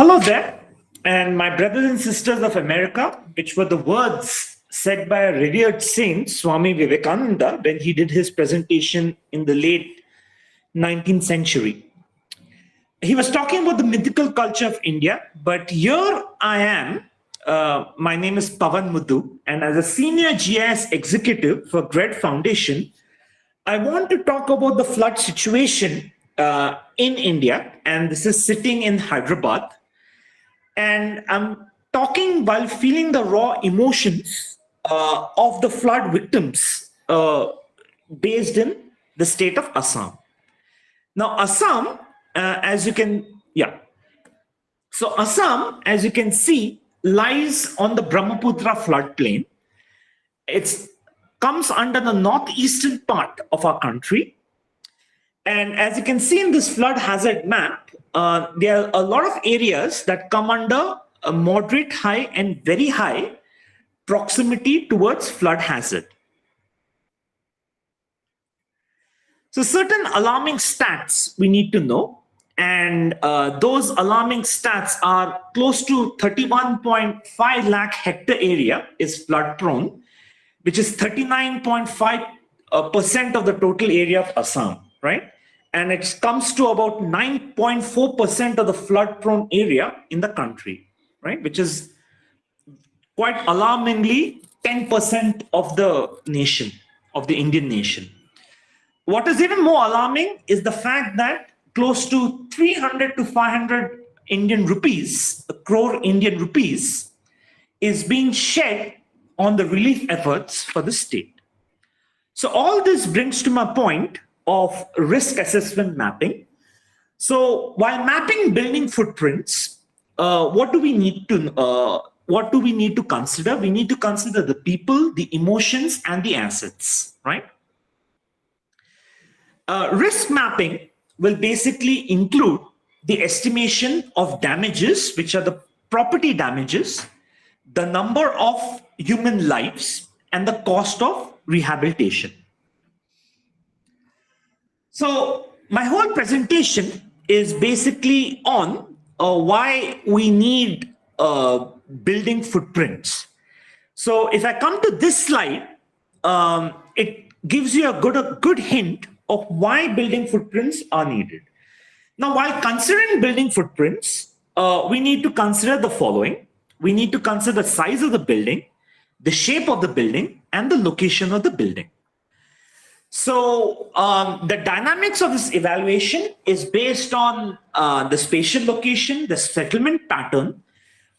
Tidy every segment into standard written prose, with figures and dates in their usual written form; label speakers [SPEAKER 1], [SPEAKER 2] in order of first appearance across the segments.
[SPEAKER 1] Hello there, and my brothers and sisters of America, which were the words said by a revered saint, Swami Vivekananda, when he did his presentation in the late 19th century. He was talking about the mythical culture of India, but here I am. My name is Pawan Muddu, and as a senior GIS executive for GREd Foundation, I want to talk about the flood situation in India, and this is sitting in Hyderabad. And I'm talking while feeling the raw emotions of the flood victims based in the state of Assam. Now, Assam, as you can see, lies on the Brahmaputra floodplain. It comes under the northeastern part of our country. And as you can see in this flood hazard map, there are a lot of areas that come under a moderate, high, and very high proximity towards flood hazard. So certain alarming stats we need to know, and those alarming stats are close to 31.5 lakh hectare area is flood prone, which is 39.5% of the total area of Assam, right? And it comes to about 9.4% of the flood-prone area in the country, right? Which is quite alarmingly 10% of the nation, of the Indian nation. What is even more alarming is the fact that close to 300 to 500 Indian rupees, a crore Indian rupees, is being shed on the relief efforts for the state. So all this brings to my point of risk assessment mapping. So while mapping building footprints, what do we need to consider? We need to consider the people, the emotions, and the assets, right? Risk mapping will basically include the estimation of damages, which are the property damages, the number of human lives, and the cost of rehabilitation. So my whole presentation is basically on why we need building footprints. So if I come to this slide, it gives you a good hint of why building footprints are needed. Now, while considering building footprints, we need to consider the following. We need to consider the size of the building, the shape of the building, and the location of the building. So the dynamics of this evaluation is based on the spatial location, the settlement pattern,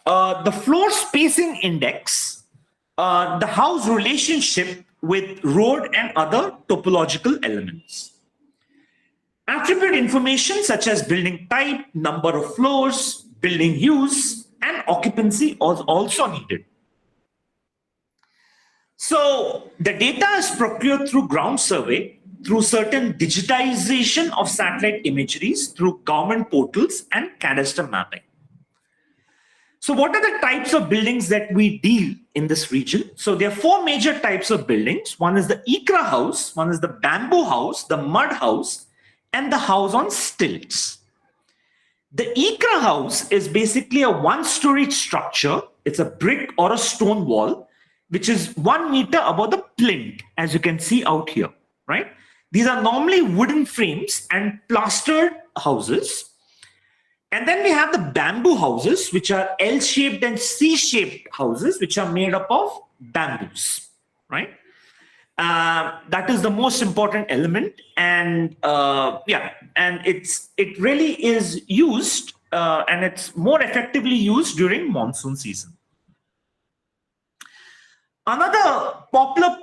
[SPEAKER 1] the floor spacing index, the house relationship with road and other topological elements. Attribute information such as building type, number of floors, building use, and occupancy is also needed. So the data is procured through ground survey, through certain digitization of satellite imageries, through government portals and cadastre mapping. So what are the types of buildings that we deal in this region? So there are four major types of buildings. One is the ikra house, one is the bamboo house, the mud house, and the house on stilts. The ikra house is basically a one-story structure. It's a brick or a stone wall, which is 1 meter above the plinth, as you can see out here, right? These are normally wooden frames and plastered houses. And then we have the bamboo houses, which are L-shaped and C-shaped houses, which are made up of bamboos, right? That is the most important element. And it really is used, and it's more effectively used during monsoon season. Another popular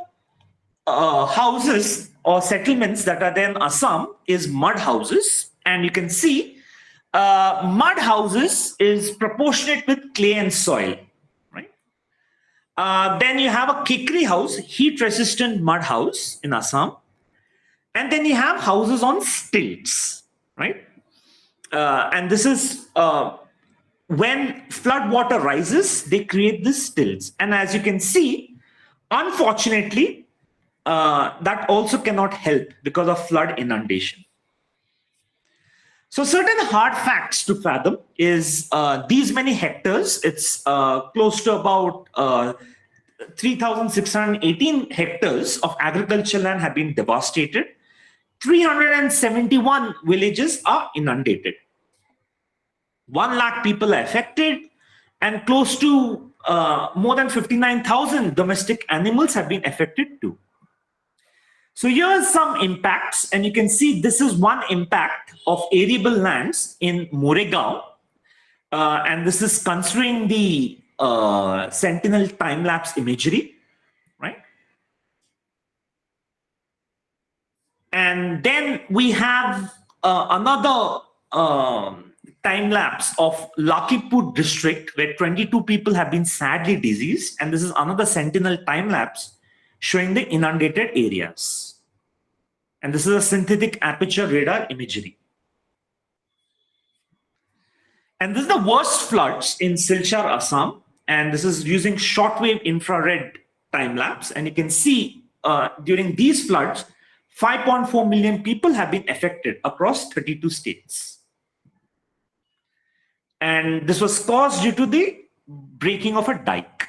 [SPEAKER 1] houses or settlements that are there in Assam is mud houses. And you can see mud houses is proportionate with clay and soil, right? Then you have a kikri house, heat-resistant mud house in Assam. And then you have houses on stilts, right? And this is when flood water rises, they create these stilts. And as you can see, unfortunately, that also cannot help because of flood inundation. So certain hard facts to fathom is these many hectares. It's close to about 3,618 hectares of agricultural land have been devastated. 371 villages are inundated. 1 lakh people are affected, and close to more than 59,000 domestic animals have been affected too. So here's some impacts, and you can see this is one impact of arable lands in Moregaon, and this is considering the Sentinel time-lapse imagery, right? And then we have another time-lapse of Lakipur district where 22 people have been sadly deceased, and this is another Sentinel time-lapse showing the inundated areas. And this is a synthetic aperture radar imagery. And this is the worst floods in Silchar, Assam. And this is using shortwave infrared time-lapse. And you can see during these floods, 5.4 million people have been affected across 32 states. And this was caused due to the breaking of a dike.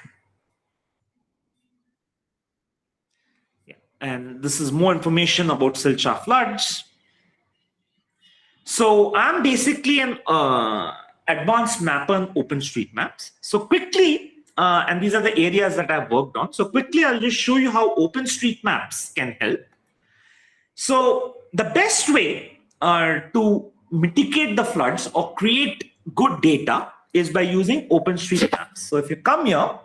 [SPEAKER 1] And this is more information about Silchar floods. So I'm basically an advanced mapper on OpenStreetMaps. So quickly, and these are the areas that I've worked on. So quickly, I'll just show you how OpenStreetMaps can help. So the best way to mitigate the floods or create good data is by using OpenStreetMaps. So if you come here,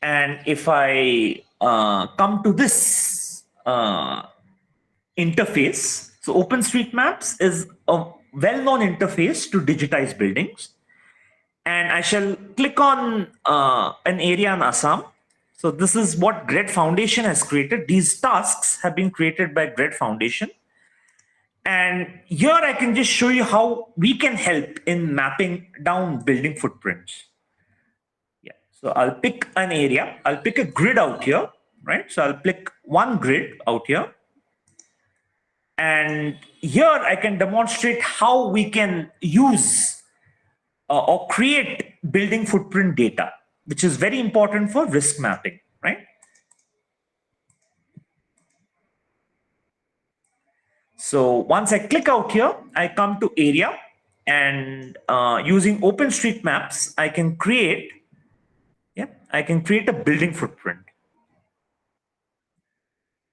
[SPEAKER 1] and if I come to this interface, so OpenStreetMaps is a well-known interface to digitize buildings. And I shall click on an area in Assam. So this is what GREd Foundation has created. These tasks have been created by GREd Foundation. And here I can just show you how we can help in mapping down building footprints. So I'll pick an area, I'll pick a grid out here, right? So I'll pick one grid out here. And here I can demonstrate how we can use or create building footprint data, which is very important for risk mapping, right? So once I click out here, I come to area, and using OpenStreetMaps, I can create a building footprint.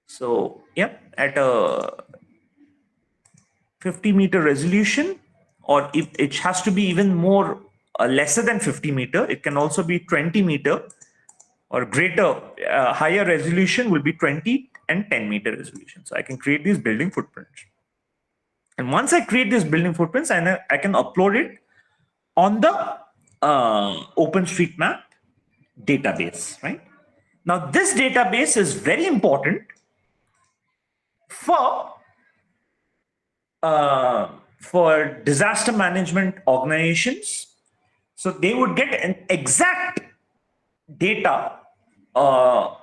[SPEAKER 1] So at a 50-meter resolution, or if it has to be even more lesser than 50 meter, it can also be 20 meter or greater. Higher resolution will be 20 and 10-meter resolution. So I can create these building footprints. And once I create these building footprints, I can upload it on the OpenStreetMap database, right? Now, this database is very important for disaster management organizations. So they would get an exact data or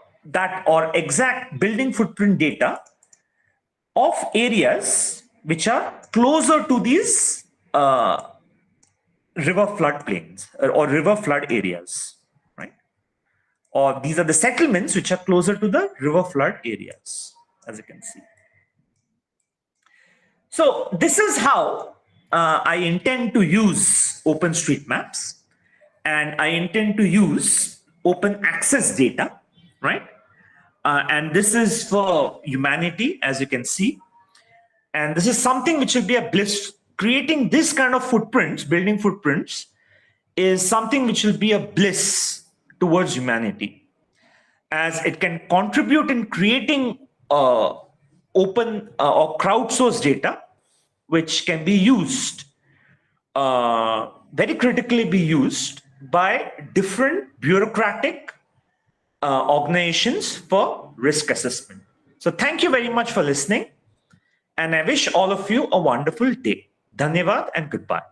[SPEAKER 1] exact building footprint data of areas which are closer to these river flood plains or river flood areas, right? Or these are the settlements which are closer to the river flood areas, as you can see. So this is how I intend to use OpenStreetMaps, and I intend to use open access data, right? And this is for humanity, as you can see. And this is something which will be a bliss. Creating this kind of footprints, building footprints, is something which will be a bliss towards humanity, as it can contribute in creating open or crowdsourced data, which can be used, very critically be used by different bureaucratic organizations for risk assessment. So thank you very much for listening, and I wish all of you a wonderful day. Dhanyavad and goodbye.